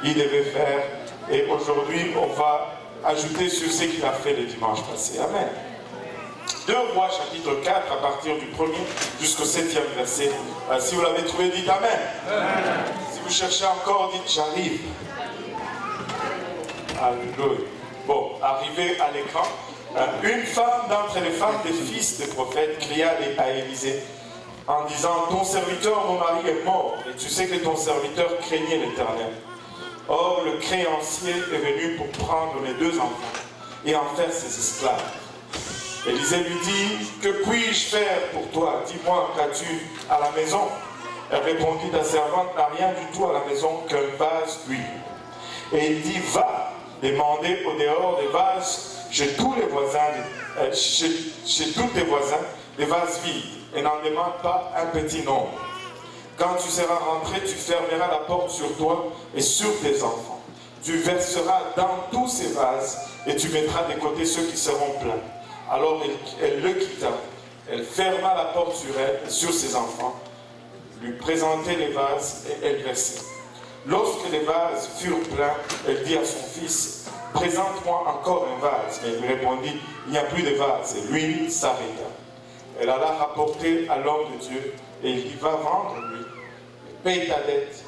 il devait faire. Et aujourd'hui, on va ajouter sur ce qu'il a fait le dimanche passé. Amen. 2 Rois chapitre 4 à partir du 1er jusqu'au 7e verset. Si vous l'avez trouvé, dites Amen. Amen. Si vous cherchez encore, dites j'arrive. Alléluia. Bon, arrivé à l'écran, une femme d'entre les femmes des fils des prophètes cria à Élisée en disant, ton serviteur, mon mari, est mort, et tu sais que ton serviteur craignait l'Éternel. Or, le créancier est venu pour prendre mes 2 enfants et en faire ses esclaves. Élisée lui dit, que puis-je faire pour toi? Dis-moi, qu'as-tu à la maison? Elle répondit, ta servante n'a rien du tout à la maison qu'un vase d'huile. Et il dit, va demander au dehors des vases chez tous les voisins, chez tous tes voisins, des vases vides, et n'en demande pas un petit nombre. Quand tu seras rentré, tu fermeras la porte sur toi et sur tes enfants. Tu verseras dans tous ces vases et tu mettras de côté ceux qui seront pleins. Alors elle le quitta. Elle ferma la porte sur elle et sur ses enfants, lui présentait les vases et elle versait. Lorsque les vases furent pleins, elle dit à son fils, présente-moi encore un vase. Mais il lui répondit, il n'y a plus de vase. Et l'huile s'arrêta. Elle alla rapporter à l'homme de Dieu et il dit, va vendre l'huile, paye ta dette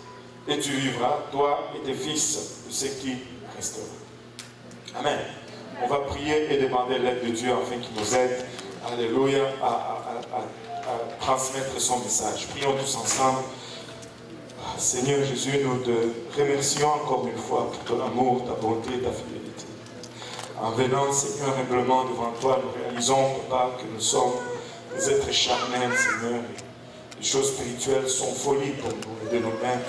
et tu vivras, toi et tes fils, de ce qui restera. Amen. On va prier et demander l'aide de Dieu afin qu'il nous aide, alléluia, à transmettre son message. Prions tous ensemble. Seigneur Jésus, nous te remercions encore une fois pour ton amour, ta bonté et ta fidélité. En venant, Seigneur, humblement devant toi, nous réalisons, Papa, que nous sommes des êtres charnels, Seigneur. Les choses spirituelles sont folies pour nous et de nous-mêmes.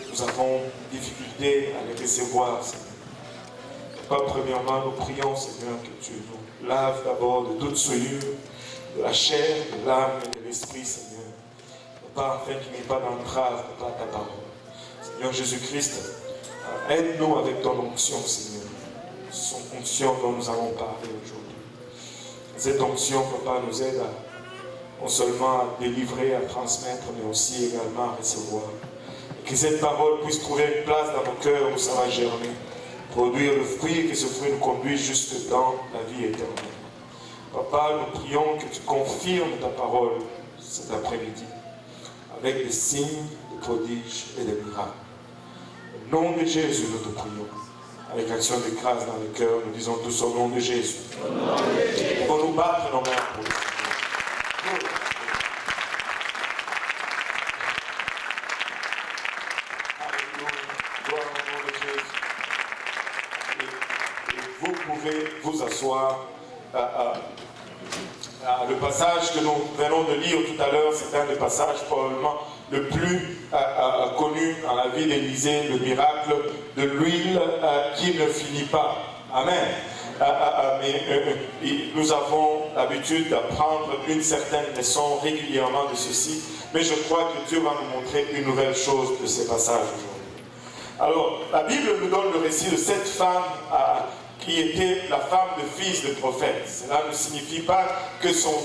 Nous avons difficulté à les recevoir, Seigneur. Papa, premièrement, nous prions, Seigneur, que tu nous laves d'abord de toute souillure, de la chair, de l'âme et de l'esprit, Seigneur. Papa, afin qu'il n'y ait pas d'entrave, Papa, ta parole. Seigneur Jésus-Christ, aide-nous avec ton onction, Seigneur. Son onction dont nous allons parler aujourd'hui. Cette onction, Papa, nous aide non seulement à délivrer, à transmettre, mais aussi également à recevoir. Et que cette parole puisse trouver une place dans nos cœurs où ça va germer, produire le fruit et que ce fruit nous conduise jusque dans la vie éternelle. Papa, nous prions que tu confirmes ta parole cet après-midi avec des signes, des prodiges et des miracles. Au nom de Jésus, nous te prions. Avec l'action de grâce dans le cœur, nous disons tous au nom de Jésus. Pour nous battre nos mains pour le Vous pouvez vous asseoir. Le passage que nous venons de lire tout à l'heure, c'est un des passages probablement le plus connu dans la vie d'Élisée, le miracle de l'huile qui ne finit pas. Amen. Mais nous avons l'habitude d'apprendre une certaine leçon régulièrement de ceci, mais je crois que Dieu va nous montrer une nouvelle chose de ces passages aujourd'hui. Alors, la Bible nous donne le récit de cette femme qui était la femme de fils de prophète. Cela ne signifie pas que son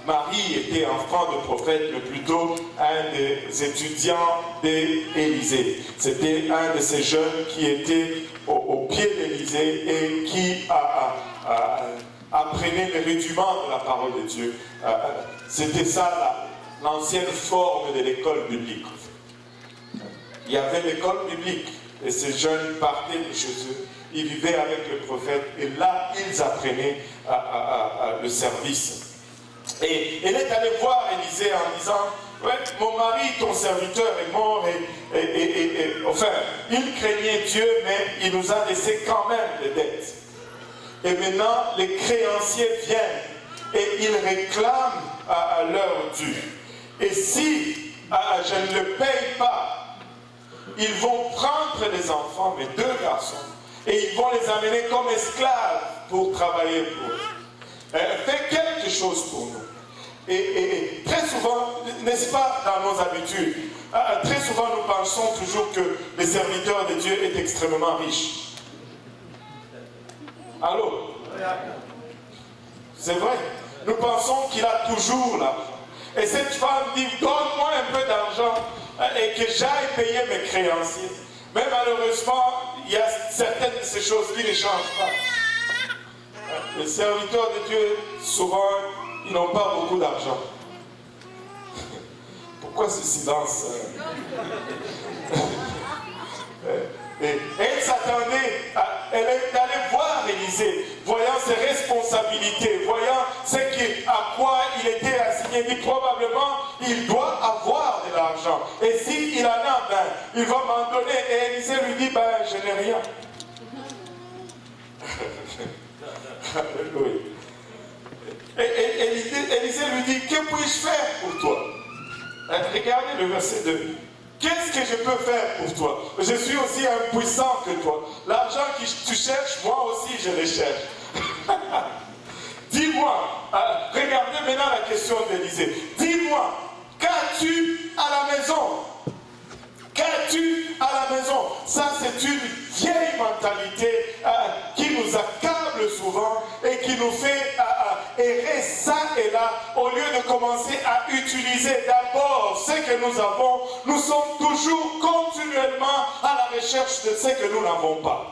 mari était enfant de prophète, mais plutôt un des étudiants d'Élisée. C'était un de ces jeunes qui était au pied d'Élisée et qui apprenait les rudiments de la parole de Dieu. C'était ça l'ancienne forme de l'école biblique. Il y avait l'école biblique et ces jeunes partaient de chez eux. Ils vivaient avec le prophète et là, ils apprenaient le service. Et elle est allée voir Élisée en disant, ouais, mon mari, ton serviteur, est mort et enfin, il craignait Dieu, mais il nous a laissé quand même des dettes. Et maintenant, les créanciers viennent et ils réclament leur dû. Et si je ne le paye pas, ils vont prendre les enfants, mes 2 garçons, et ils vont les amener comme esclaves pour travailler pour eux. Fais quelque chose pour nous. Et très souvent, n'est-ce pas dans nos habitudes, très souvent nous pensons toujours que le serviteur de Dieu est extrêmement riche. Allô? C'est vrai. Nous pensons qu'il a toujours l'argent. Et cette femme dit, donne-moi un peu d'argent et que j'aille payer mes créanciers. Mais malheureusement, il y a certaines de ces choses qui ne changent pas. Les serviteurs de Dieu, souvent, ils n'ont pas beaucoup d'argent. Pourquoi ce silence? Et elle s'attendait, elle est allée voir Élisée, voyant ses responsabilités, voyant à quoi il était assigné. Il dit probablement, il doit avoir de l'argent. Et s'il en a, ben, il va m'en donner. Et Élisée lui dit, ben, je n'ai rien. Alléluia. Et Élisée lui dit, que puis-je faire pour toi? Regardez le verset 2. Qu'est-ce que je peux faire pour toi? Je suis aussi impuissant que toi. L'argent que tu cherches, moi aussi je le cherche. Dis-moi, regardez maintenant la question d'Élisée. Dis-moi, qu'as-tu à la maison? Qu'as-tu à la maison? Ça, c'est une vieille mentalité qui nous accable souvent et qui nous fait errer ça et là, au lieu de commencer à utiliser d'abord ce que nous avons. Nous sommes toujours continuellement à la recherche de ce que nous n'avons pas.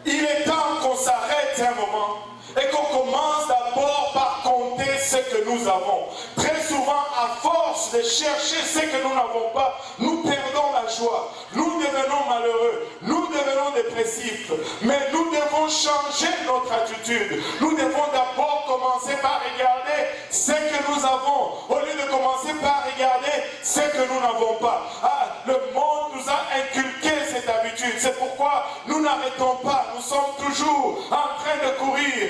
Il est temps qu'on s'arrête un moment et qu'on commence d'abord par compter ce que nous avons. Très souvent, à force de chercher ce que nous n'avons pas, nous perdons la joie. Nous devenons malheureux. Nous devenons dépressifs. Mais nous devons changer notre attitude. Nous devons d'abord commencer par regarder ce que nous avons, au lieu de commencer par regarder ce que nous n'avons pas. Le monde nous a inculqué cette habitude. C'est pourquoi nous n'arrêtons pas. Nous sommes toujours en train de courir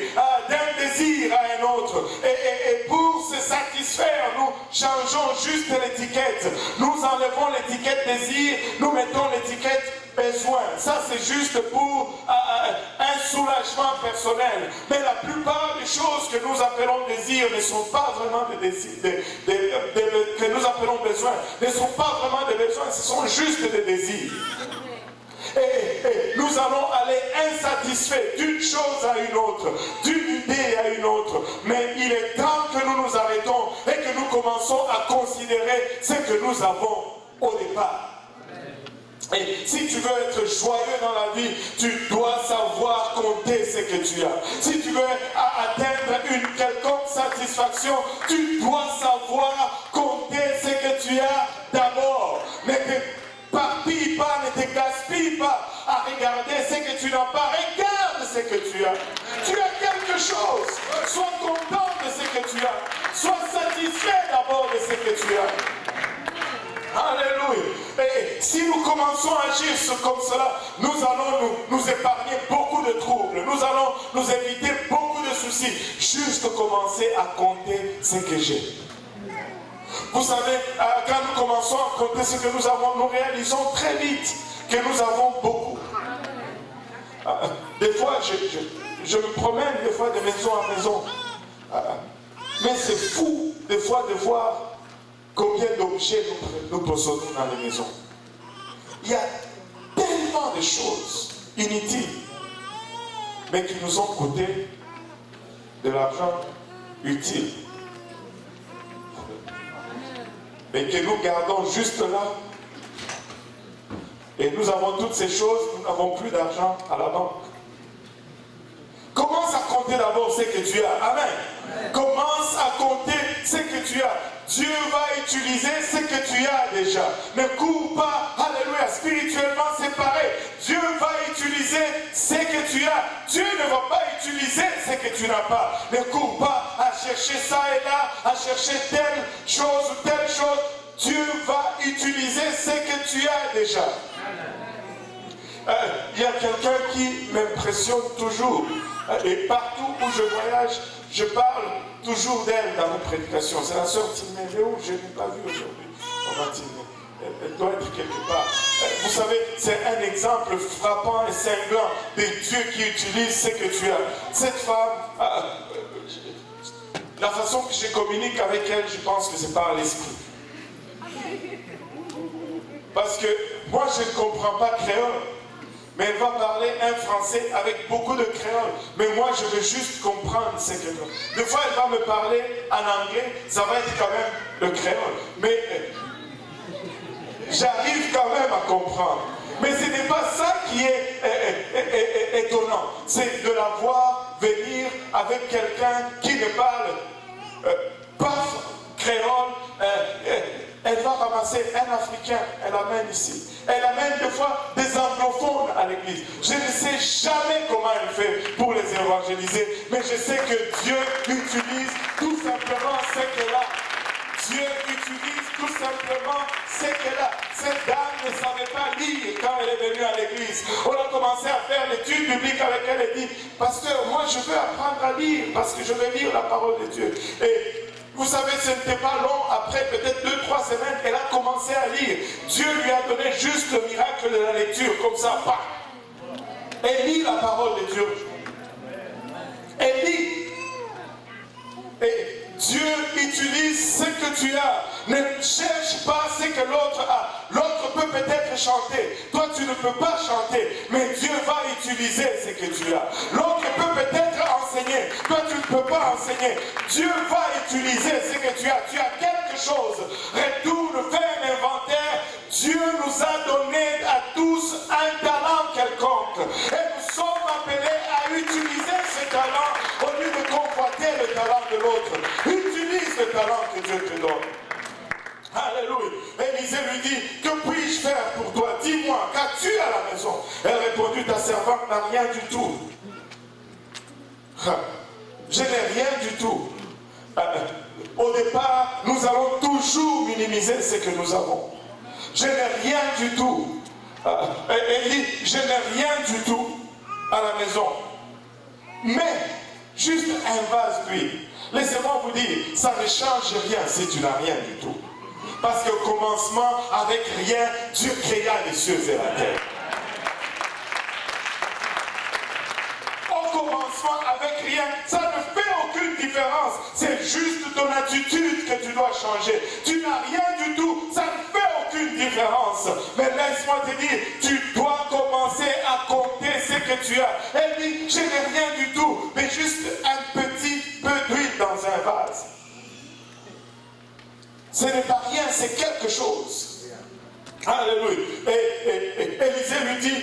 d'un désir à un autre. Et pour se satisfaire, nous changeons juste l'étiquette. Nous enlevons l'étiquette désir, nous mettons l'étiquette besoin. Ça, c'est juste pour un soulagement personnel. Mais la plupart des choses que nous appelons désir ne sont pas vraiment des désirs, que nous appelons besoin, ne sont pas vraiment des besoins, ce sont juste des désirs. Et nous allons aller insatisfaits d'une chose à une autre, d'une idée à une autre. Mais il est temps que nous nous arrêtons et que nous commençons à considérer ce que nous avons au départ. Et si tu veux être joyeux dans la vie, tu dois savoir compter ce que tu as. Si tu veux atteindre une quelconque satisfaction, tu dois savoir compter ce que tu as d'abord. Ne t'éparpille pas, ne te gaspille pas à regarder ce que tu n'as pas. Regarde ce que tu as. Tu as quelque chose. Sois content de ce que tu as. Sois satisfait d'abord de ce que tu as. Alléluia. Et si nous commençons à agir comme cela, nous allons nous épargner beaucoup de troubles. Nous allons nous éviter beaucoup de soucis. Juste commencer à compter ce que j'ai. Vous savez, quand nous commençons à compter ce que nous avons, nous réalisons très vite que nous avons beaucoup. Des fois, je me promène des fois de maison en maison. Mais c'est fou des fois de voir combien d'objets nous possédons dans les maisons. Il y a tellement de choses inutiles, mais qui nous ont coûté de l'argent utile. Mais que nous gardons juste là. Et nous avons toutes ces choses, nous n'avons plus d'argent à la banque. Commence à compter d'abord ce que tu as. Amen. Commence à compter ce que tu as. Dieu va utiliser ce que tu as déjà. Ne cours pas, alléluia, spirituellement c'est pareil. Dieu va utiliser ce que tu as. Dieu ne va pas utiliser ce que tu n'as pas. Ne cours pas à chercher ça et là, à chercher telle chose ou telle chose. Dieu va utiliser ce que tu as déjà. Il y a quelqu'un qui m'impressionne toujours. Et partout où je voyage, je parle toujours d'elle dans mes prédications. C'est la sœur Timéléo, je ne l'ai pas vue aujourd'hui. Elle doit être quelque part. Vous savez, c'est un exemple frappant et cinglant de Dieu qui utilise ce que tu as. Cette femme, la façon que je communique avec elle, je pense que c'est par l'esprit. Parce que moi, je ne comprends pas créole. Mais elle va parler un français avec beaucoup de créole. Mais moi, je veux juste comprendre ce que... Des fois, elle va me parler en anglais, ça va être quand même le créole. Mais j'arrive quand même à comprendre. Mais ce n'est pas ça qui est étonnant. C'est de la voir venir avec quelqu'un qui ne parle pas créole. Elle va ramasser un Africain, elle l'amène ici. Elle amène des fois des anglophones à l'église. Je ne sais jamais comment elle fait pour les évangéliser, mais je sais que Dieu utilise tout simplement ce qu'elle a. Dieu utilise tout simplement ce qu'elle a. Cette dame ne savait pas lire quand elle est venue à l'église. On a commencé à faire l'étude biblique avec elle et dit, pasteur, moi je veux apprendre à lire parce que je veux lire la parole de Dieu. Et vous savez, ce n'était pas long, après peut-être 2-3 semaines, elle a commencé à lire. Dieu lui a donné juste le miracle de la lecture, comme ça, pas. Elle lit la parole de Dieu. Elle lit. Et Dieu utilise ce que tu as. Ne cherche pas ce que l'autre a. L'autre peut peut-être chanter. Toi, tu ne peux pas chanter. Mais Dieu va utiliser ce que tu as. L'autre peut peut-être enseigner. Toi, tu ne peux pas enseigner. Dieu va utiliser ce que tu as. Tu as quelque chose. Retourne, fais un inventaire. Dieu nous a donné à tous un talent quelconque. Et nous sommes appelés à utiliser ce talent au lieu de convoiter le talent de l'autre. Utilise le talent que Dieu te donne. Alléluia. Élisée lui dit, que puis-je faire pour toi? Dis-moi, qu'as-tu à la maison? Elle répondit, ta servante n'a rien du tout. Je n'ai rien du tout. Au départ, nous allons toujours minimiser ce que nous avons. Je n'ai rien du tout. Elle dit, je n'ai rien du tout à la maison. Mais, juste un vase d'huile. Laissez-moi vous dire, ça ne change rien si tu n'as rien du tout. Parce qu'au commencement, avec rien, Dieu créa les cieux et la terre. Au commencement, avec rien, ça ne fait aucune différence. C'est juste ton attitude que tu dois changer. Tu n'as rien du tout, ça ne fait aucune différence. Mais laisse-moi te dire, tu dois commencer à compter ce que tu as. Elle dit, je n'ai rien du tout, mais juste un petit peu d'huile dans un vase. Ce n'est pas rien, c'est quelque chose. Alléluia. Et Élisée lui dit,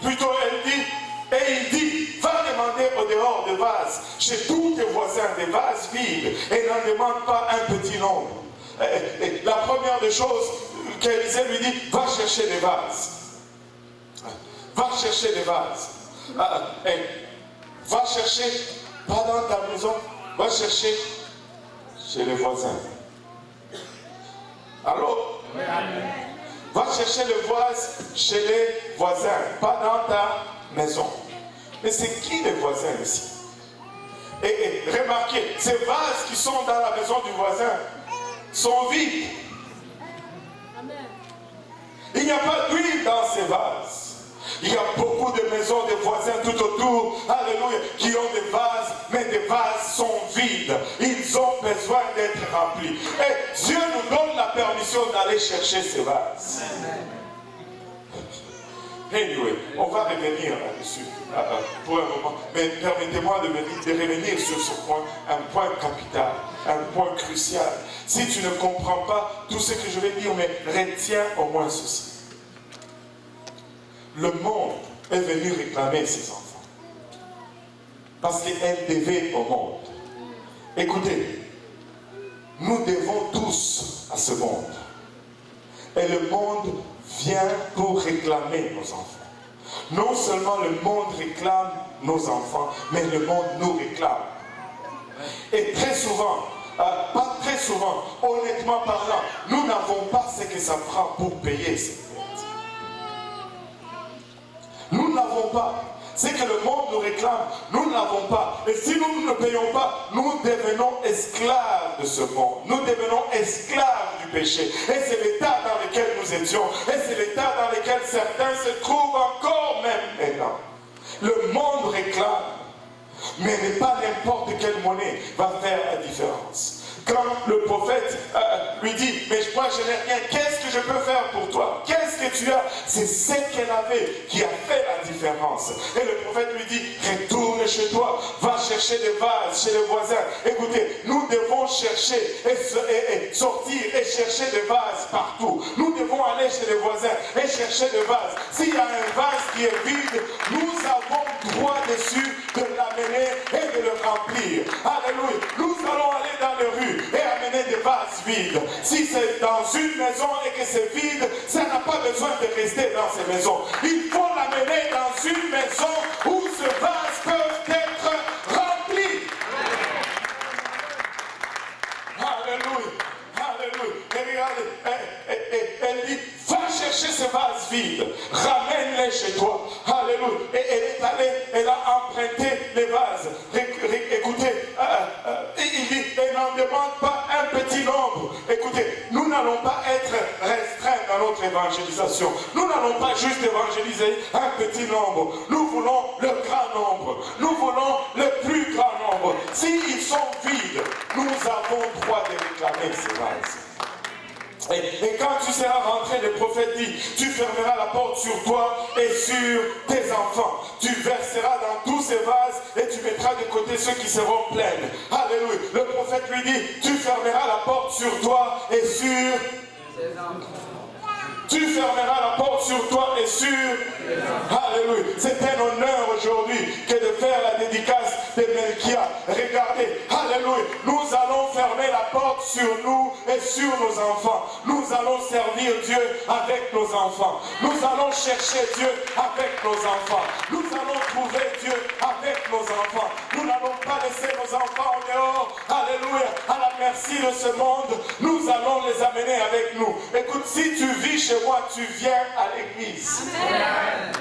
plutôt elle dit, et il dit, va demander au dehors de vases, chez tous tes voisins, des vases vides, et n'en demande pas un petit nombre. Et la première des choses qu'Élisée lui dit, va chercher des vases. Va chercher des vases. Va chercher, pas dans ta maison, va chercher chez les voisins. Alors, va chercher le vase chez les voisins, pas dans ta maison. Mais c'est qui les voisins ici? Et remarquez, ces vases qui sont dans la maison du voisin sont vides. Il n'y a pas d'huile dans ces vases. Il y a beaucoup de maisons de voisins tout autour, alléluia, qui ont des vases, mais des vases sont vides. Ils ont besoin d'être remplis. Et Dieu nous donne la permission d'aller chercher ces vases. Anyway, on va revenir là-dessus pour un moment. Mais permettez-moi de revenir sur ce point, un point capital, un point crucial. Si tu ne comprends pas tout ce que je vais dire, mais retiens au moins ceci. Le monde est venu réclamer ses enfants. Parce qu'elle devait au monde. Écoutez, nous devons tous à ce monde. Et le monde vient pour réclamer nos enfants. Non seulement le monde réclame nos enfants, mais le monde nous réclame. Et très souvent, pas très souvent, honnêtement parlant, nous n'avons pas ce que ça prend pour payer ces dettes. Nous n'avons pas. Ce que le monde nous réclame, nous ne l'avons pas. Et si nous ne payons pas, nous devenons esclaves de ce monde. Nous devenons esclaves du péché. Et c'est l'état dans lequel nous étions. Et c'est l'état dans lequel certains se trouvent encore même maintenant. Le monde réclame. Mais pas n'importe quelle monnaie va faire la différence. Quand le prophète lui dit, mais moi je n'ai rien, qu'est-ce que je peux faire pour toi? Qu'est-ce que tu as? C'est ce qu'elle avait qui a fait la différence. Et le prophète lui dit, retourne chez toi, va chercher des vases chez les voisins. Écoutez, nous devons chercher et sortir et chercher des vases partout. Nous devons aller chez les voisins et chercher des vases. S'il y a un vase qui est vide, nous avons droit dessus de l'amener et de le remplir. Alléluia. Nous allons aller dans les rues et amener des vases vides. Si c'est dans une maison et que c'est vide, ça n'a pas besoin de rester dans ces maisons. Il faut l'amener dans une maison où ce vase peut être rempli. Alléluia. Alléluia. Et regardez, elle dit, va chercher ces vases vides, ramène-les chez toi. Alléluia. Et elle est allée, elle a emprunté les vases. Écoutez, il dit, elle n'en demande pas un petit nombre. Écoutez, nous n'allons pas être restreints dans notre évangélisation. Nous n'allons pas juste évangéliser un petit nombre. Nous voulons le grand nombre. Nous voulons le plus grand nombre. S'ils sont vides, nous avons droit de réclamer ces vases. Et quand tu seras rentré, le prophète dit, tu fermeras la porte sur toi et sur tes enfants. Tu verseras dans tous ces vases et tu mettras de côté ceux qui seront pleins. Alléluia. Le prophète lui dit, tu fermeras la porte sur toi et sur tes enfants. Tu fermeras la porte sur toi et sur... Alléluia. C'est un honneur aujourd'hui que de faire la dédicace de Melchia. Regardez. Alléluia. Nous allons fermer la porte sur nous et sur nos enfants. Nous allons servir Dieu avec nos enfants. Nous allons chercher Dieu avec nos enfants. Nous allons trouver Dieu avec nos enfants. Nous n'allons pas laisser nos enfants en dehors. Alléluia. À la merci de ce monde. Nous allons les amener avec nous. Écoute, si tu vis chez moi, tu viens à l'église. Amen.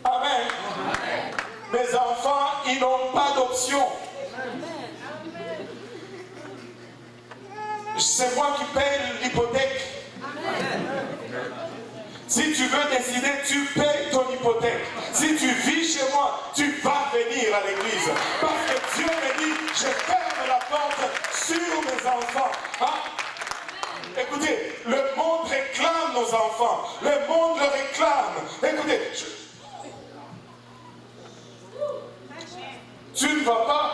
Amen. Amen. Mes enfants, ils n'ont pas d'option. C'est moi qui paye l'hypothèque. Si tu veux décider, tu payes ton hypothèque. Si tu vis chez moi, tu vas venir à l'église. Parce que Dieu me dit, je ferme la porte sur mes enfants. Hein? Écoutez, le monde réclame nos enfants. Le monde le réclame. Écoutez, tu ne vas pas.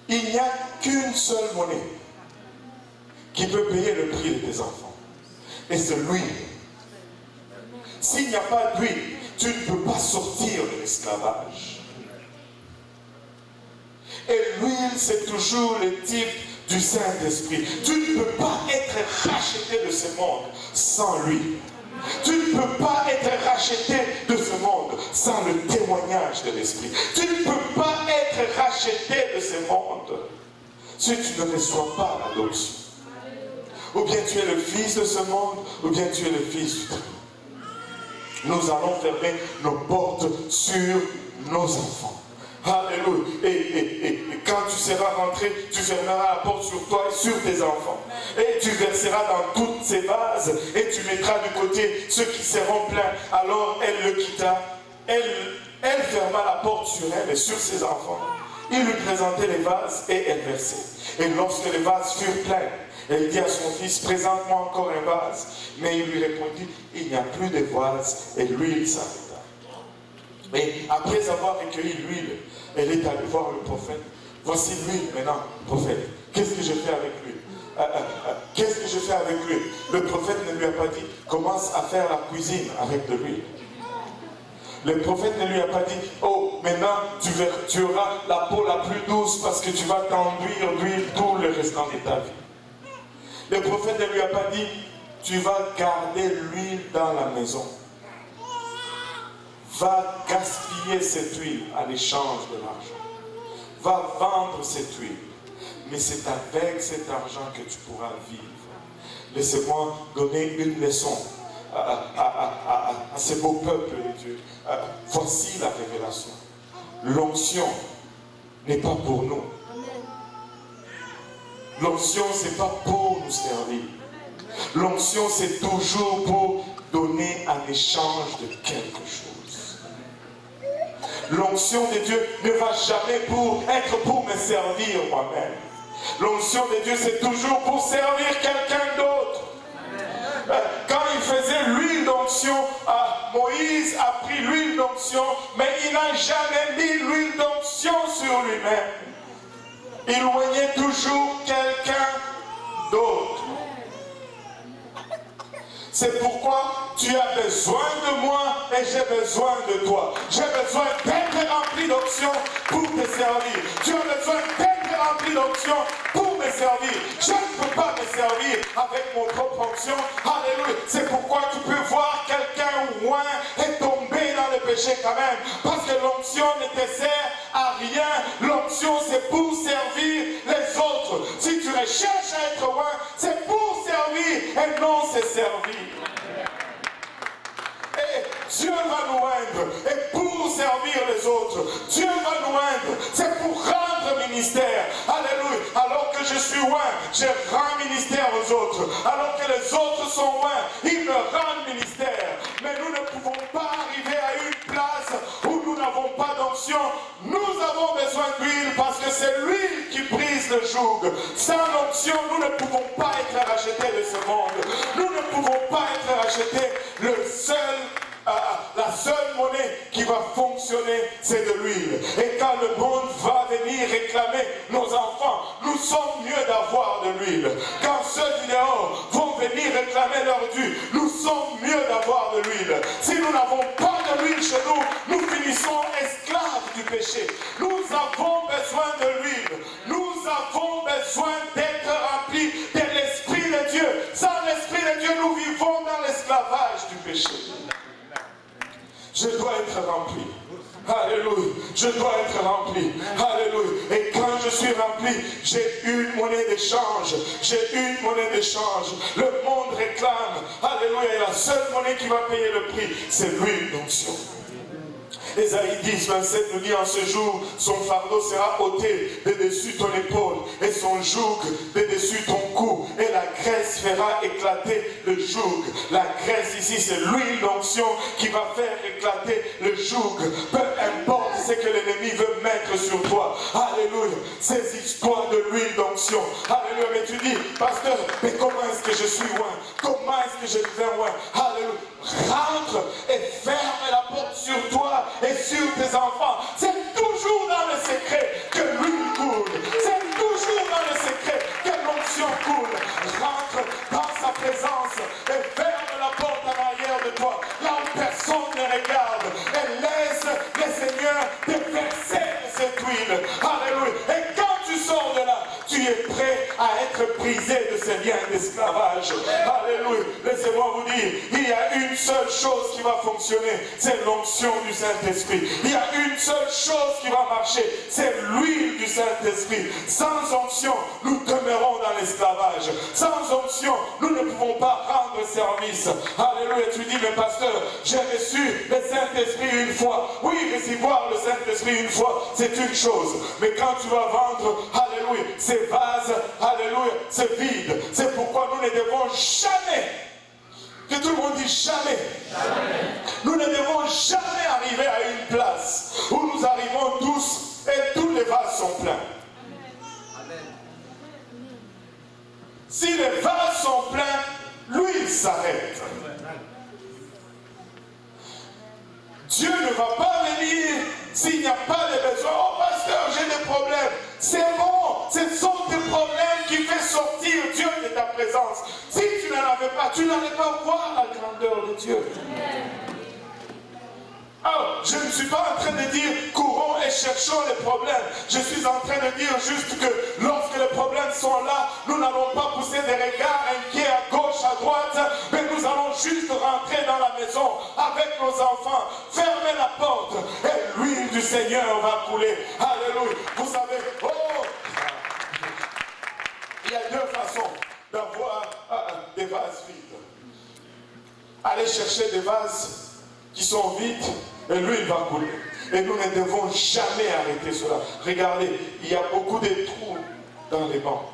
Il n'y a qu'une seule monnaie qui peut payer le prix de tes enfants. Et c'est l'huile. S'il n'y a pas d'huile, tu ne peux pas sortir de l'esclavage. Et l'huile, c'est toujours le type du Saint-Esprit. Tu ne peux pas être racheté de ce monde sans lui. Tu ne peux pas être racheté de ce monde sans le témoignage de l'Esprit. Tu ne peux pas être racheté de ce monde si tu ne reçois pas l'adoption. Ou bien tu es le fils de ce monde, ou bien tu es le fils du Dieu. Nous allons fermer nos portes sur nos enfants. Alléluia. Et quand tu seras rentré, tu fermeras la porte sur toi et sur tes enfants. Et tu verseras dans toutes ces vases et tu mettras de côté ceux qui seront pleins. Alors elle le quitta. Elle ferma la porte sur elle et sur ses enfants. Il lui présentait les vases et elle versait. Et lorsque les vases furent pleins, elle dit à son fils, présente-moi encore un vase. Mais il lui répondit, il n'y a plus de vase et l'huile s'arrêta. Et après avoir recueilli l'huile, elle est allée voir le prophète. Voici l'huile maintenant, prophète. Qu'est-ce que je fais avec lui? Qu'est-ce que je fais avec lui? Le prophète ne lui a pas dit, commence à faire la cuisine avec de l'huile. Le prophète ne lui a pas dit, oh, maintenant tu auras la peau la plus douce parce que tu vas t'enduire d'huile tout le restant de ta vie. Le prophète ne lui a pas dit, tu vas garder l'huile dans la maison. Va gaspiller cette huile à l'échange de l'argent. Va vendre cette huile. Mais c'est avec cet argent que tu pourras vivre. Laissez-moi donner une leçon à ce beau peuple de Dieu. Voici la révélation. L'onction n'est pas pour nous. L'onction, ce n'est pas pour nous servir. L'onction, c'est toujours pour donner en échange de quelque chose. L'onction de Dieu ne va jamais être pour me servir moi-même. L'onction de Dieu, c'est toujours pour servir quelqu'un d'autre. Quand il faisait l'huile d'onction, Moïse a pris l'huile d'onction, mais il n'a jamais mis l'huile d'onction sur lui-même. Il oignait toujours quelqu'un d'autre. C'est pourquoi tu as besoin de moi et j'ai besoin de toi. J'ai besoin d'être rempli d'onction pour te servir. Tu as besoin d'être rempli d'onction pour me servir. Je ne peux pas me servir avec mon propre onction. Alléluia. C'est pourquoi tu peux voir quelqu'un loin et tomber dans le péché quand même. Parce que l'onction ne te sert à rien. L'onction c'est pour servir les autres. Si tu recherches à être loin, c'est pour servir et non c'est servir. Et Dieu va nous oindre. Et pour servir les autres, Dieu va nous oindre. C'est pour rendre ministère. Alléluia. Alors que je suis loin, je rends ministère aux autres. Alors que les autres sont loin, ils me rendent ministère. Mais nous ne pouvons pas arriver à une place où nous n'avons pas d'onction. Nous avons besoin d'huile parce que c'est l'huile qui brise le joug. Sans l'onction, nous ne pouvons pas être rachetés de ce monde. Nous ne pouvons pas être rachetés. La seule monnaie qui va fonctionner, c'est de l'huile. Et quand le monde va venir réclamer nos enfants, nous sommes mieux d'avoir de l'huile. Quand ceux du dehors vont venir réclamer leur dû, nous sommes mieux d'avoir de l'huile. Si nous n'avons pas de l'huile chez nous, nous finissons esclaves du péché. Nous avons besoin de l'huile. Nous avons besoin d'être remplis de l'Esprit de Dieu. Sans l'Esprit de Dieu, nous vivons dans l'esclavage du péché. Je dois être rempli. Alléluia. Je dois être rempli. Alléluia. Et quand je suis rempli, j'ai une monnaie d'échange. J'ai une monnaie d'échange. Le monde réclame. Alléluia. Et la seule monnaie qui va payer le prix, c'est l'huile d'onction. Ésaïe 10, 27 nous dit: en ce jour, son fardeau sera ôté de dessus ton épaule et son joug de dessus ton cou, et la graisse fera éclater le joug. La graisse ici, c'est l'huile d'onction qui va faire éclater le joug. Peu importe ce que l'ennemi veut mettre sur toi. Alléluia. Saisis-toi de l'huile d'onction. Alléluia. Mais tu dis: pasteur, mais comment est-ce que je suis loin? Comment est-ce que je viens loin? Alléluia. Rentre et ferme la porte sur toi et sur tes enfants. C'est toujours dans le secret que l'huile coule. C'est toujours dans le secret que l'onction coule. Rentre dans sa présence et ferme la porte en arrière de toi, là où personne ne regarde, et laisse le Seigneur te verser cette huile. Alléluia. Et quand tu sors de là, tu es prêt à être brisé de ces liens d'esclavage. Alléluia. Laissez-moi vous dire, il y a une seule chose qui va fonctionner, c'est l'onction du Saint-Esprit. Il y a une seule chose qui va marcher, c'est l'huile du Saint-Esprit. Sans onction, nous demeurons dans l'esclavage. Sans onction, nous ne pouvons pas rendre service. Alléluia. Tu dis: mais pasteur, j'ai reçu le Saint-Esprit une fois. Oui, recevoir le Saint-Esprit une fois, c'est une chose. Mais quand tu vas vendre, alléluia, ces vases, alléluia, c'est vide. C'est pourquoi nous ne devons jamais, que tout le monde dit jamais, nous ne devons jamais arriver à une place où nous arrivons tous et tous les vases sont pleins. Si les vases sont pleins, l'huile s'arrête. Dieu ne va pas venir s'il n'y a pas de besoin. Oh pasteur, j'ai des problèmes. C'est bon, ce sont tes problèmes qui font sortir Dieu de ta présence. Si tu n'en avais pas, tu n'allais pas voir la grandeur de Dieu. Alors, je ne suis pas en train de dire courons et cherchons les problèmes. Je suis en train de dire juste que lorsque les problèmes sont là, nous n'allons pas pousser des regards inquiets à gauche, à droite, mais nous allons juste rentrer dans la maison avec nos enfants, fermer la porte et l'huile du Seigneur va couler. Alléluia. Vous savez, il y a deux façons d'avoir des vases vides. Aller chercher des vases qui sont vides et l'huile va couler. Et nous ne devons jamais arrêter cela. Regardez, il y a beaucoup de trous dans les bancs.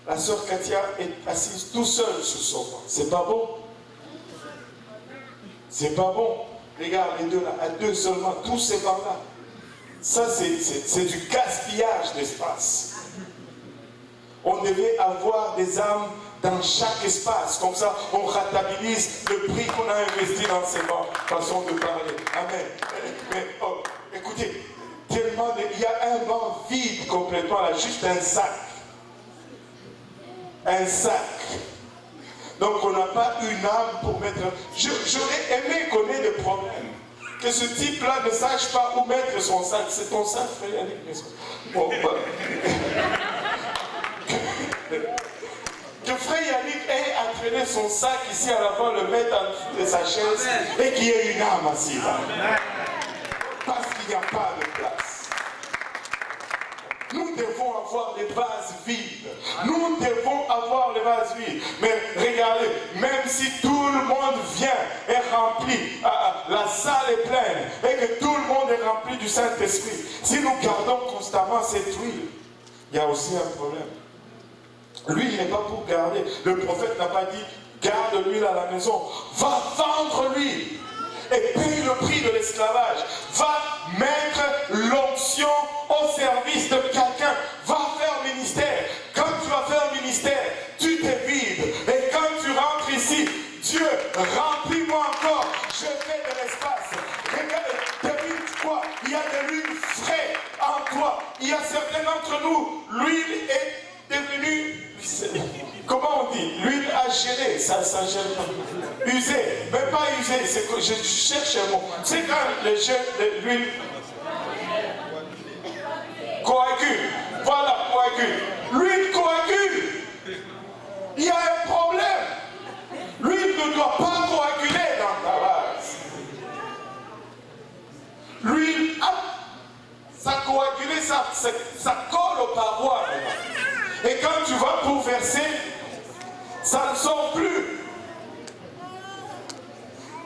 La sœur Katia est assise tout seule sur son banc. C'est pas bon. C'est pas bon. Regarde les deux là, à deux seulement, tous ces bancs-là. Ça, c'est du gaspillage d'espace. On devait avoir des âmes dans chaque espace. Comme ça, on rentabilise le prix qu'on a investi dans ces bancs. Façon de parler. Amen. Mais écoutez, tellement il y a un banc vide complètement là, juste un sac. Un sac. Donc on n'a pas une âme pour mettre... J'aurais aimé qu'on ait des problèmes. Que ce type-là ne sache pas où mettre son sac. C'est ton sac, frère Yannick. Bon, que frère Yannick ait à traîner son sac ici à l'avant, le mettre en dessous de sa chaise et qu'il y ait une âme assise là. Parce qu'il n'y a pas de place. Nous devons avoir des vases vides. Nous devons avoir les vases vides. Mais regardez, même si tout le monde vient et rempli, la salle est pleine, et que tout le monde est rempli du Saint-Esprit, si nous gardons constamment cette huile, il y a aussi un problème. Lui, il n'est pas pour garder. Le prophète n'a pas dit, garde l'huile à la maison. Va vendre l'huile et paye le prix de l'esclavage. Va mettre l'onction au service de quelqu'un. Va faire ministère. Quand tu vas faire ministère, tu te vides. Et quand tu rentres ici, Dieu, remplis-moi encore. Je fais de l'espace. Regarde, devine quoi? Il y a de l'huile fraîche en toi. Il y a certains d'entre nous, l'huile est devenue... Comment on dit? L'huile a géré, ça gère pas. Usé, mais pas usé, c'est que je cherche un mot. C'est quand les jeunes, l'huile coagule. Voilà, coagule. L'huile coagule. Il y a un problème. L'huile ne doit pas coaguler dans ta base. L'huile, ça coagule, ça colle aux parois. Et quand tu vas pour verser, ça ne sort plus.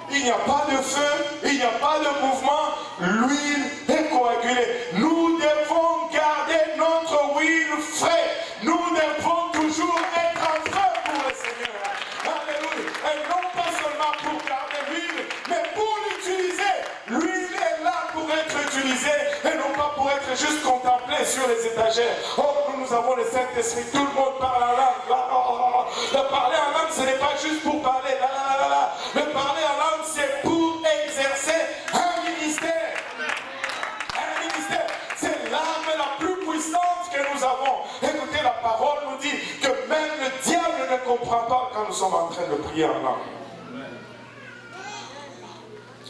Il n'y a pas de feu, il n'y a pas de mouvement, l'huile est coagulée. Nous devons garder notre huile fraîche. Nous devons toujours être en feu pour le Seigneur. Alléluia. Et non pas seulement pour garder l'huile, mais pour l'utiliser. L'huile est là pour être utilisée et non pas pour être juste contemplée sur les étagères. Oh, nous avons le Saint-Esprit, tout le monde parle en langue. Le parler en langue, ce n'est pas juste pour parler. Le parler en langue, c'est pour exercer un ministère. Un ministère. C'est l'arme la plus puissante que nous avons. Écoutez, la parole nous dit que même le diable ne comprend pas quand nous sommes en train de prier en langue.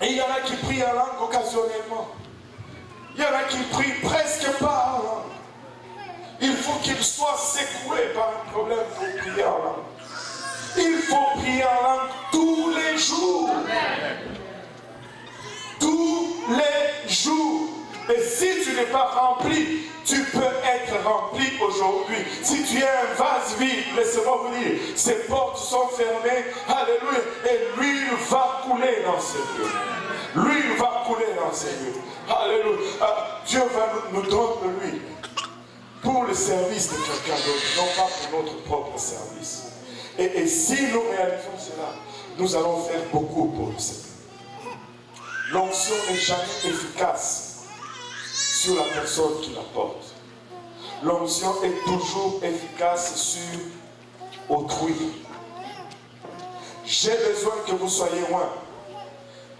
Et il y en a qui prient en langue occasionnellement. Il y en a qui prient presque pas en langue. Il faut qu'ils soient secoués par un problème pour prier en langue. Il faut prier en langue tous les jours. Tous les jours. Et si tu n'es pas rempli, tu peux être rempli aujourd'hui. Si tu es un vase vide, laissez-moi vous dire, ces portes sont fermées. Alléluia. Et l'huile va couler dans ces lieux. L'huile va couler dans ces lieux. Alléluia. Dieu va nous donner l'huile pour le service de quelqu'un d'autre, non pas pour notre propre service. Et si nous réalisons cela, nous allons faire beaucoup pour le Seigneur. L'onction n'est jamais efficace sur la personne qui la porte. L'onction est toujours efficace sur autrui. J'ai besoin que vous soyez loin,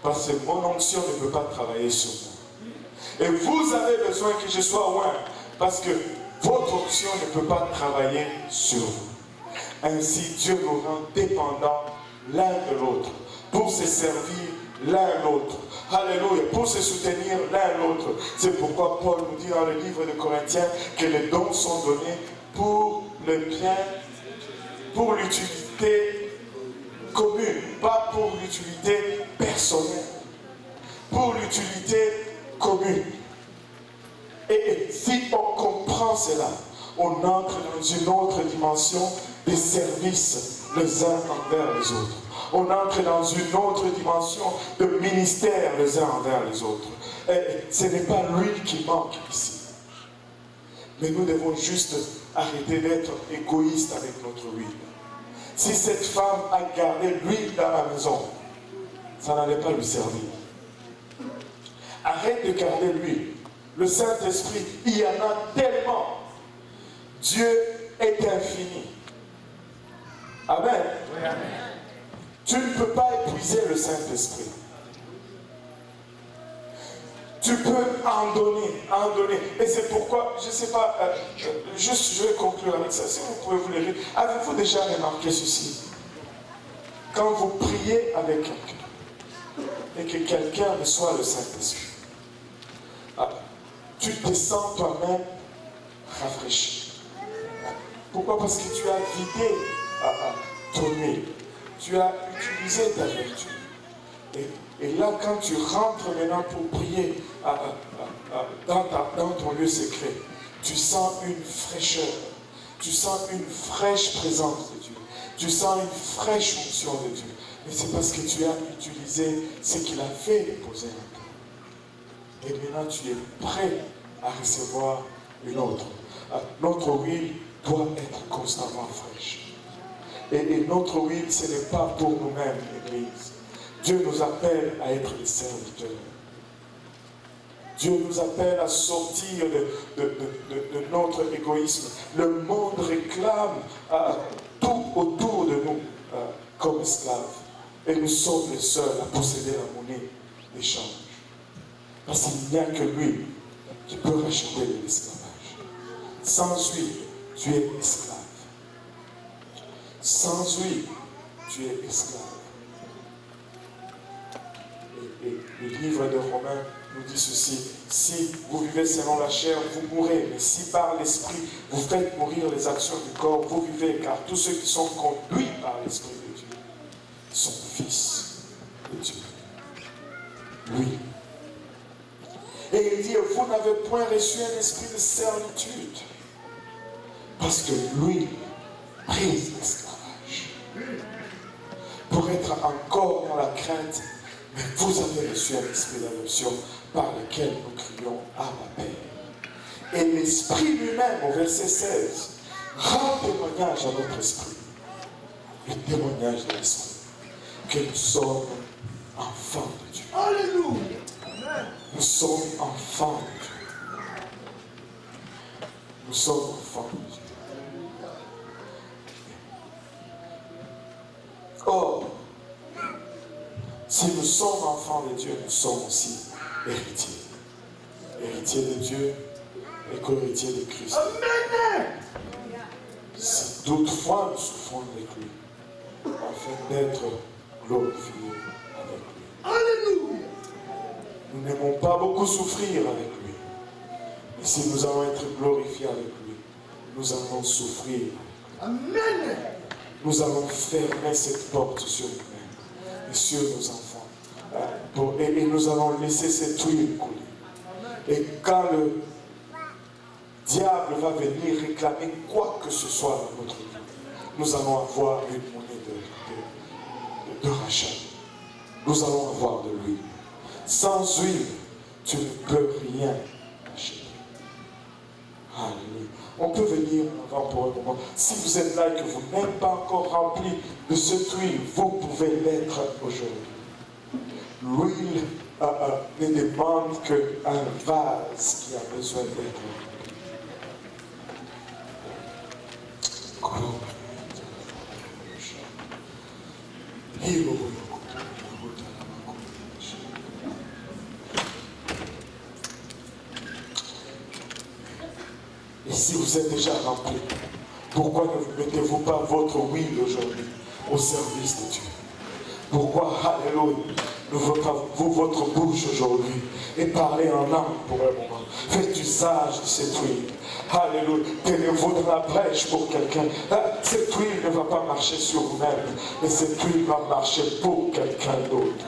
parce que mon onction ne peut pas travailler sur vous. Et vous avez besoin que je sois loin, parce que votre onction ne peut pas travailler sur vous. Ainsi, Dieu nous rend dépendants l'un de l'autre, pour se servir l'un l'autre. Alléluia, pour se soutenir l'un l'autre. C'est pourquoi Paul nous dit dans le livre de Corinthiens que les dons sont donnés pour le bien, pour l'utilité commune, pas pour l'utilité personnelle, pour l'utilité commune. Et si on comprend cela, on entre dans une autre dimension de service les uns envers les autres. On entre dans une autre dimension de ministère les uns envers les autres. Et ce n'est pas l'huile qui manque ici. Mais nous devons juste arrêter d'être égoïstes avec notre huile. Si cette femme a gardé l'huile dans la maison, ça n'allait pas lui servir. Arrête de garder l'huile. Le Saint-Esprit, il y en a tellement. Dieu est infini. Amen. Oui, amen. Tu ne peux pas épuiser le Saint-Esprit. Tu peux en donner. Et c'est pourquoi, je ne sais pas, je vais conclure avec ça. Si vous pouvez vous le lire. Avez-vous déjà remarqué ceci? quand vous priez avec quelqu'un et que quelqu'un reçoit le Saint-Esprit, tu te sens toi-même rafraîchi. Pourquoi? Parce que tu as vidé ton huile. Tu as utilisé ta vertu. Et là, quand tu rentres maintenant pour prier dans ton lieu secret, tu sens une fraîcheur. Tu sens une fraîche présence de Dieu. Tu sens une fraîche onction de Dieu. Mais c'est parce que tu as utilisé ce qu'il a fait déposer en toi. Et maintenant, tu es prêt à recevoir une autre. Notre huile doit être constamment fraîche. Et notre huile, ce n'est pas pour nous-mêmes, l'Église. Dieu nous appelle à être des serviteurs. Dieu nous appelle à sortir de notre égoïsme. Le monde réclame tout autour de nous comme esclaves. Et nous sommes les seuls à posséder la monnaie d'échange. Parce qu'il n'y a que lui qui peut racheter de l'esclavage. Sans lui, tu es esclave. Sans lui, tu es esclave. Et le livre de Romains nous dit ceci: si vous vivez selon la chair, vous mourrez, mais si par l'esprit vous faites mourir les actions du corps, vous vivez, car tous ceux qui sont conduits par l'esprit de Dieu sont fils de Dieu. Oui. Et il dit: vous n'avez point reçu un esprit de servitude, parce que lui brise l'esclavage, pour être encore dans la crainte. Mais vous avez reçu un esprit d'adoption par lequel nous crions Abba Père. Et l'Esprit lui-même, au verset 16, rend témoignage à notre esprit. Le témoignage de l'Esprit. Que nous sommes enfants de Dieu. Alléluia. Nous sommes enfants de Dieu. Nous sommes enfants de Dieu. Or, si nous sommes enfants de Dieu, nous sommes aussi héritiers. Héritiers de Dieu et co-héritiers de Christ. Amen. Si toutefois nous souffrons avec lui, afin d'être glorifiés avec lui. Alléluia. Nous n'aimons pas beaucoup souffrir avec lui. Mais si nous allons être glorifiés avec lui, nous allons souffrir. Amen. Nous allons fermer cette porte sur nous. Et sur nos enfants. Et nous allons laisser cette huile couler. Et quand le diable va venir réclamer quoi que ce soit dans notre vie, nous allons avoir une monnaie de rachat. Nous allons avoir de l'huile. Sans huile, tu ne peux rien acheter. Alléluia. On peut venir avant pour un moment. Si vous êtes là et que vous n'êtes pas encore rempli de cette huile, vous pouvez l'être aujourd'hui. L'huile ne demande qu'un vase qui a besoin d'être rempli. Et si vous êtes déjà rempli, pourquoi ne vous mettez-vous pas votre huile aujourd'hui au service de Dieu? Pourquoi, alléluia, n'ouvrez pas vous votre bouche aujourd'hui et parlez en langue pour un moment. Faites usage de cette huile. Alléluia. Tenez-vous dans la brèche pour quelqu'un. Cette huile ne va pas marcher sur vous-même, mais cette huile va marcher pour quelqu'un d'autre.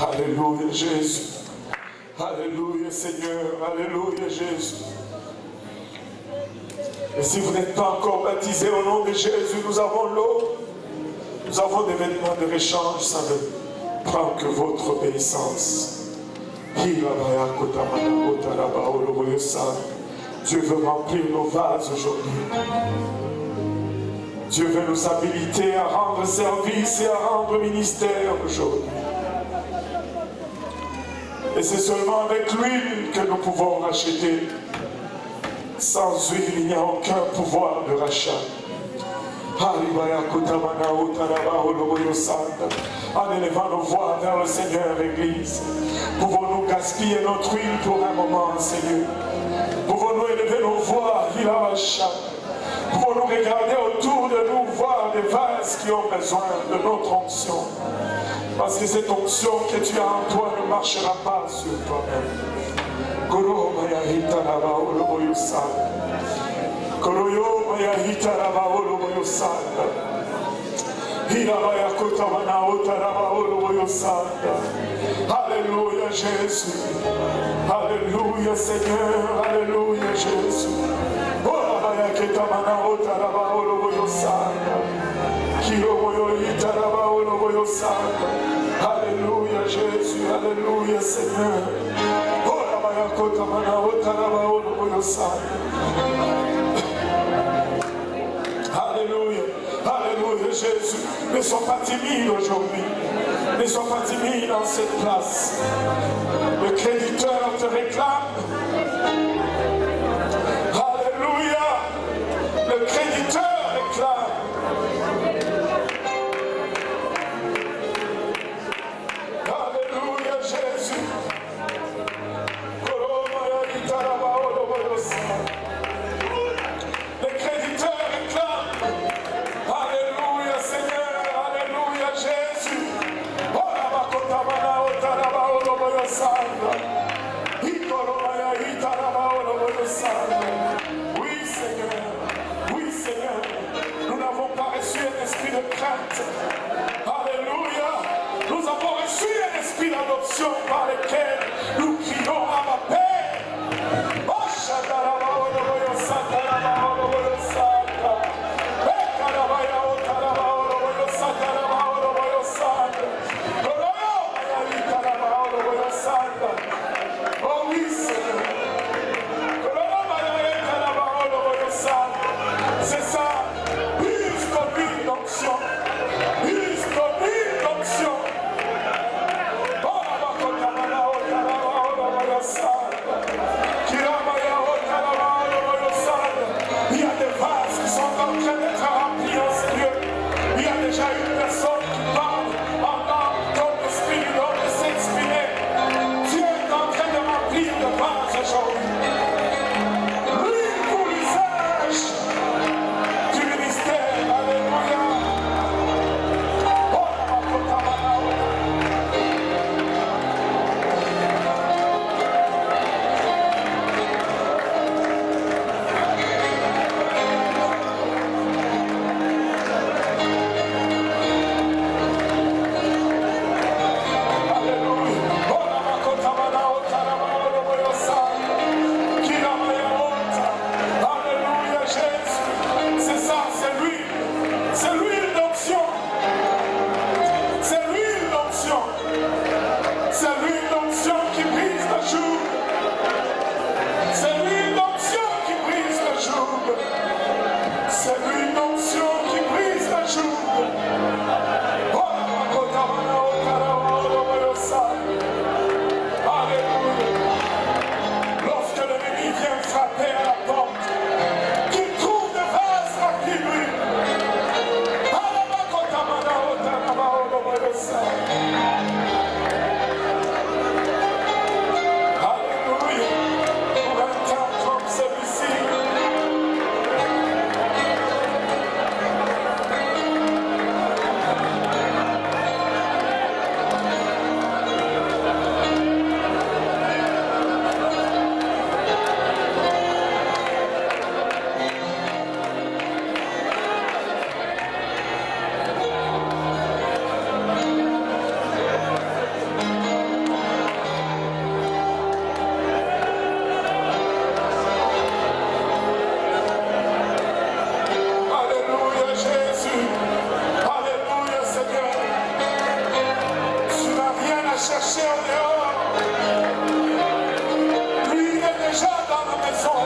Alléluia Jésus. Alléluia Seigneur. Alléluia Jésus. Et si vous n'êtes pas encore baptisé au nom de Jésus, nous avons l'eau. Nous avons des vêtements de réchange. Ça ne prend que votre obéissance. Dieu veut remplir nos vases aujourd'hui. Dieu veut nous habiliter à rendre service et à rendre ministère aujourd'hui. Et c'est seulement avec l'huile que nous pouvons racheter. Sans huile, il n'y a aucun pouvoir de rachat. En élevant nos voix vers le Seigneur, Église, pouvons-nous gaspiller notre huile pour un moment, Seigneur? Pouvons-nous élever nos voix Pour nous regarder autour de nous, voir des vases qui ont besoin de notre onction. Parce que cette onction que tu as en toi ne marchera pas sur toi-même. Alléluia Jésus. Alléluia Seigneur. Alléluia Jésus. Alléluia Jésus. Alléluia Seigneur. Alléluia. Alléluia Jésus. Ne sois pas timide aujourd'hui. Ne sois pas timide dans cette place. Le créditeur te réclame. Alléluia. Le créditeur réclame. Alléluia Jésus. Le créditeur réclame. Alléluia Seigneur. Alléluia Jésus. Oui Seigneur, oui Seigneur, nous n'avons pas reçu un esprit de crainte. Alléluia, nous avons reçu un esprit d'adoption par lequel nous crions à ma paix. Oh oui Seigneur. C'est ça. Use ton huile d'onction. Use ton huile d'onction. Il y a des vases qui sont en train d'être remplis en ce lieu. Il y a déjà une personne qui parle en langue comme l'esprit du homme de s'exprimer. Dieu est en train de remplir de vases aujourd'hui. L'huile pour l'usage du ministère. Alléluia. Alléluia Jésus. C'est ça, c'est l'huile. C'est l'huile d'onction. C'est l'huile d'onction. C'est l'huile d'onction qui brise le jour. C'est l'huile d'onction qui brise le jour. C'est l'huile d'onction qui brise le jour. Alléluia. Lorsque l'ennemi vient frapper à la porte, qu'il trouve des vases remplis d'huile. Alléluia. Pour un temps comme celui-ci. Alléluia Jésus. Alléluia Seigneur. Tu n'as rien à chercher en dehors. Lui il est déjà dans la maison.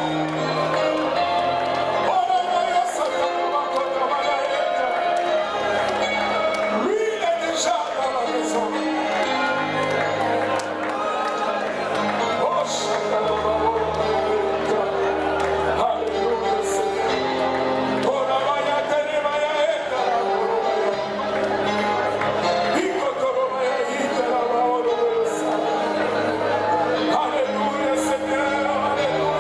Lui il est déjà dans la maison. Alléluia Seigneur. Alléluia Seigneur. Alléluia.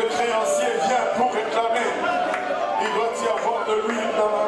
le créancier vient pour réclamer, il doit y avoir de l'huile dans la